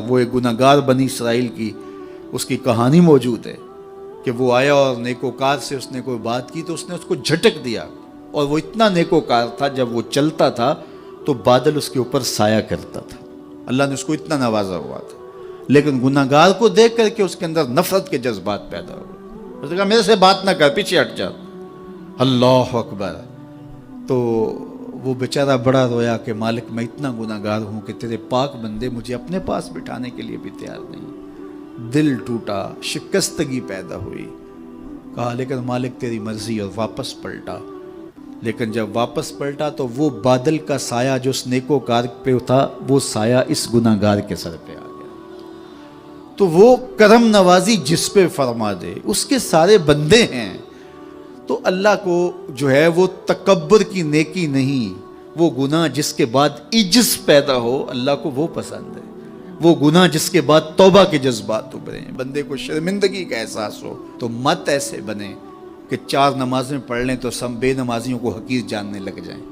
وہ ایک گناہگار بنی اسرائیل کی اس کی کہانی موجود ہے کہ وہ آیا اور نیکوکار سے اس نے کوئی بات کی تو اس نے اس کو جھٹک دیا، اور وہ اتنا نیکوکار تھا جب وہ چلتا تھا تو بادل اس کے اوپر سایہ کرتا تھا، اللہ نے اس کو اتنا نوازا ہوا تھا، لیکن گناہگار کو دیکھ کر کے اس کے اندر نفرت کے جذبات پیدا ہوئے، اس نے کہا میرے سے بات نہ کر، پیچھے ہٹ جا، اللہ اکبر۔ تو وہ بیچارہ بڑا رویا کہ مالک میں اتنا گناہگار ہوں کہ تیرے پاک بندے مجھے اپنے پاس بٹھانے کے لیے بھی تیار نہیں۔ دل ٹوٹا، شکستگی پیدا ہوئی، کہا لیکن مالک تیری مرضی، اور واپس پلٹا۔ لیکن جب واپس پلٹا تو وہ بادل کا سایہ جو اس نیکوکار پہ تھا وہ سایہ اس گناہگار کے سر پہ آ گیا۔ تو وہ کرم نوازی جس پہ فرما دے، اس کے سارے بندے ہیں۔ تو اللہ کو جو ہے وہ تکبر کی نیکی نہیں، وہ گناہ جس کے بعد عجز پیدا ہو، اللہ کو وہ پسند ہے۔ وہ گناہ جس کے بعد توبہ کے جذبات ابھریں، بندے کو شرمندگی کا احساس ہو۔ تو مت ایسے بنے کہ 4 نمازیں پڑھ لیں تو سب بے نمازیوں کو حقیر جاننے لگ جائیں،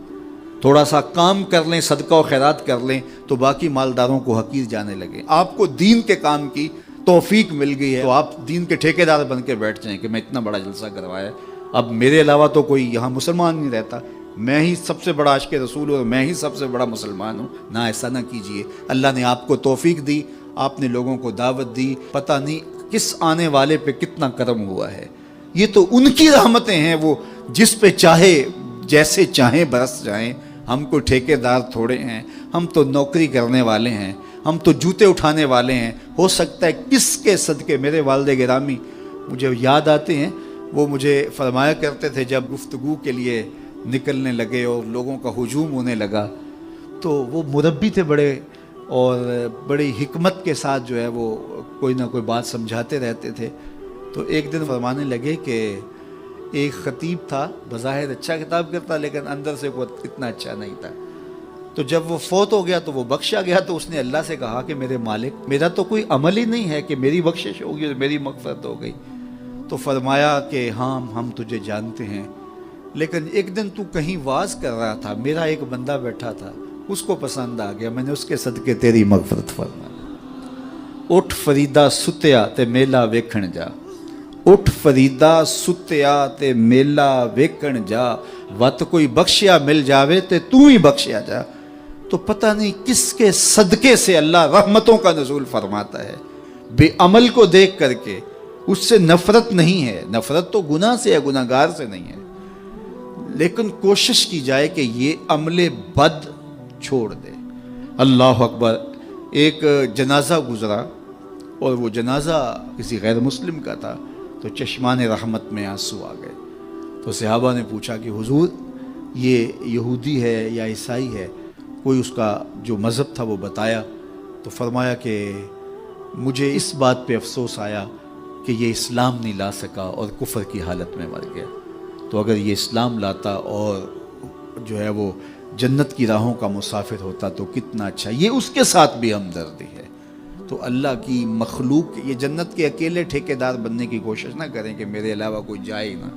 تھوڑا سا کام کر لیں، صدقہ و خیرات کر لیں تو باقی مالداروں کو حقیر جانے لگیں۔ آپ کو دین کے کام کی توفیق مل گئی ہے تو آپ دین کے ٹھیکیدار بن کے بیٹھ جائیں کہ میں اتنا بڑا جلسہ کروایا، اب میرے علاوہ تو کوئی یہاں مسلمان نہیں رہتا، میں ہی سب سے بڑا عاشق رسول ہوں اور میں ہی سب سے بڑا مسلمان ہوں۔ نہ، ایسا نہ کیجئے۔ اللہ نے آپ کو توفیق دی، آپ نے لوگوں کو دعوت دی، پتہ نہیں کس آنے والے پہ کتنا کرم ہوا ہے۔ یہ تو ان کی رحمتیں ہیں، وہ جس پہ چاہے جیسے چاہیں برس جائیں۔ ہم کو ٹھیکیدار تھوڑے ہیں، ہم تو نوکری کرنے والے ہیں، ہم تو جوتے اٹھانے والے ہیں۔ ہو سکتا ہے کس کے صدقے، میرے والد گرامی مجھے یاد آتے ہیں، وہ مجھے فرمایا کرتے تھے جب گفتگو کے لیے نکلنے لگے اور لوگوں کا ہجوم ہونے لگا تو وہ مربی تھے بڑے، اور بڑی حکمت کے ساتھ جو ہے وہ کوئی نہ کوئی بات سمجھاتے رہتے تھے۔ تو ایک دن فرمانے لگے کہ ایک خطیب تھا، بظاہر اچھا خطاب کرتا لیکن اندر سے وہ اتنا اچھا نہیں تھا۔ تو جب وہ فوت ہو گیا تو وہ بخشا گیا، تو اس نے اللہ سے کہا کہ میرے مالک، میرا تو کوئی عمل ہی نہیں ہے کہ میری بخشش ہوگی اور میری مغفرت ہو گئی۔ تو فرمایا کہ ہاں ہم تجھے جانتے ہیں، لیکن ایک دن تو کہیں واز کر رہا تھا، میرا ایک بندہ بیٹھا تھا، اس کو پسند آ گیا، میں نے اس کے صدقے تیری مغفرت فرمائی۔ اٹھ فریدا ستیا تے میلا ویکھن جا، اٹھ فریدا ستیا تے میلا ویکھن جا، وت کوئی بخشیا مل جاوے تے تو ہی بخشیا جا۔ تو پتہ نہیں کس کے صدقے سے اللہ رحمتوں کا نزول فرماتا ہے۔ بے عمل کو دیکھ کر کے اس سے نفرت نہیں ہے، نفرت تو گناہ سے ہے، گناہگار سے نہیں ہے، لیکن کوشش کی جائے کہ یہ عمل بد چھوڑ دے۔ اللہ اکبر۔ ایک جنازہ گزرا اور وہ جنازہ کسی غیر مسلم کا تھا، تو چشمان رحمت میں آنسو آ گئے۔ تو صحابہ نے پوچھا کہ حضور یہ یہودی ہے یا عیسائی ہے؟ کوئی اس کا جو مذہب تھا وہ بتایا۔ تو فرمایا کہ مجھے اس بات پہ افسوس آیا کہ یہ اسلام نہیں لا سکا اور کفر کی حالت میں مر گیا، تو اگر یہ اسلام لاتا اور جو ہے وہ جنت کی راہوں کا مسافر ہوتا تو کتنا اچھا۔ یہ اس کے ساتھ بھی ہمدردی ہے۔ تو اللہ کی مخلوق، یہ جنت کے اکیلے ٹھیکیدار بننے کی کوشش نہ کریں کہ میرے علاوہ کوئی جائے ہی نہ،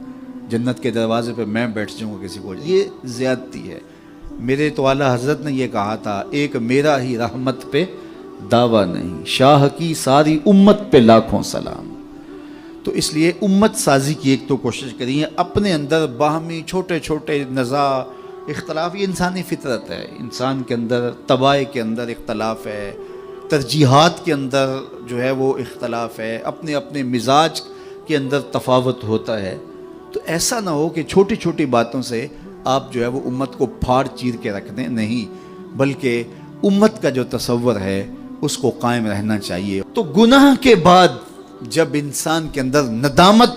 جنت کے دروازے پہ میں بیٹھ جاؤں گا کسی کو، یہ زیادتی ہے۔ میرے تو اعلیٰ حضرت نے یہ کہا تھا، ایک میرا ہی رحمت پہ دعویٰ نہیں، شاہ کی ساری امت پہ لاکھوں سلام۔ تو اس لیے امت سازی کی ایک تو کوشش کریے، اپنے اندر باہمی چھوٹے چھوٹے نزاع اختلاف، یہ انسانی فطرت ہے، انسان کے اندر طبائع کے اندر اختلاف ہے، ترجیحات کے اندر جو ہے وہ اختلاف ہے، اپنے اپنے مزاج کے اندر تفاوت ہوتا ہے۔ تو ایسا نہ ہو کہ چھوٹی چھوٹی باتوں سے آپ جو ہے وہ امت کو پھاڑ چیر کے رکھ دیں، نہیں، بلکہ امت کا جو تصور ہے اس کو قائم رہنا چاہیے۔ تو گناہ کے بعد جب انسان کے اندر ندامت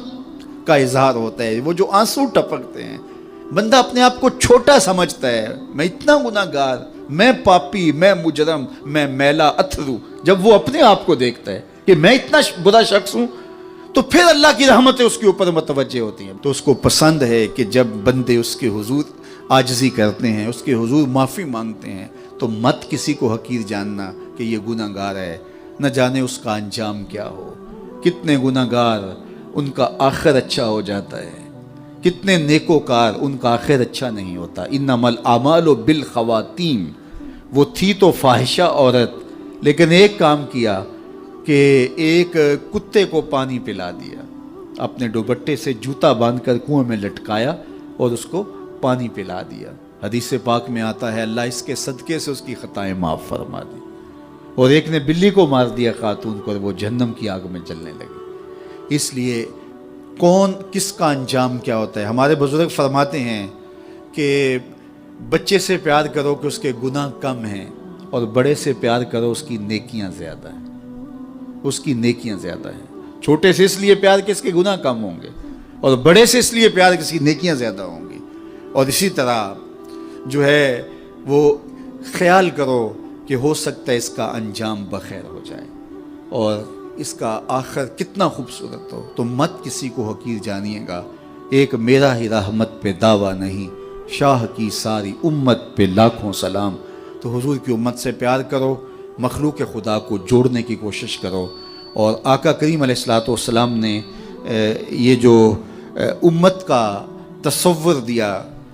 کا اظہار ہوتا ہے، وہ جو آنسو ٹپکتے ہیں، بندہ اپنے آپ کو چھوٹا سمجھتا ہے، میں اتنا گناہگار، میں پاپی، میں مجرم، میں میلا اتھرو، جب وہ اپنے آپ کو دیکھتا ہے کہ میں اتنا برا شخص ہوں، تو پھر اللہ کی رحمتیں اس کے اوپر متوجہ ہوتی ہیں۔ تو اس کو پسند ہے کہ جب بندے اس کے حضور عاجزی کرتے ہیں، اس کے حضور معافی مانگتے ہیں، تو مت کسی کو حقیر جاننا کہ یہ گناہگار ہے، نہ جانے اس کا انجام کیا ہو۔ کتنے گناہگار ان کا آخر اچھا ہو جاتا ہے، کتنے نیکوکار ان کا آخر اچھا نہیں ہوتا۔ انما الاعمال بالخواتیم، وہ تھی تو فاحشہ عورت لیکن ایک کام کیا کہ ایک کتے کو پانی پلا دیا، اپنے دوپٹے سے جوتا باندھ کر کنویں میں لٹکایا اور اس کو پانی پلا دیا۔ حدیث پاک میں آتا ہے اللہ اس کے صدقے سے اس کی خطائیں معاف فرما دی۔ اور ایک نے بلی کو مار دیا خاتون کو، اور وہ جہنم کی آگ میں جلنے لگی۔ اس لیے کون کس کا انجام کیا ہوتا ہے؟ ہمارے بزرگ فرماتے ہیں کہ بچے سے پیار کرو کہ اس کے گناہ کم ہیں، اور بڑے سے پیار کرو اس کی نیکیاں زیادہ ہیں، اس کی نیکیاں زیادہ ہیں۔ چھوٹے سے اس لیے پیار کہ اس کے گناہ کم ہوں گے، اور بڑے سے اس لیے پیار کہ اس کی نیکیاں زیادہ ہوں گی۔ اور اسی طرح جو ہے وہ خیال کرو کہ ہو سکتا ہے اس کا انجام بخیر ہو جائے اور اس کا آخر کتنا خوبصورت ہو، تو مت کسی کو حقیر جانیے گا۔ ایک میرا ہی رحمت پہ دعویٰ نہیں، شاہ کی ساری امت پہ لاکھوں سلام۔ تو حضور کی امت سے پیار کرو، مخلوق خدا کو جوڑنے کی کوشش کرو۔ اور آقا کریم علیہ الصلوۃ والسلام نے یہ جو امت کا تصور دیا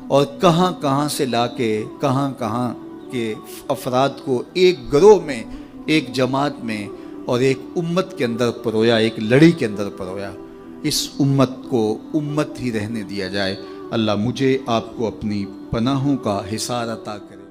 اور کہاں کہاں سے لا کے کہاں کہاں کے افراد کو ایک گروہ میں، ایک جماعت میں اور ایک امت کے اندر پرویا، ایک لڑی کے اندر پرویا، اس امت کو امت ہی رہنے دیا جائے۔ اللہ مجھے آپ کو اپنی پناہوں کا حصار عطا کرے۔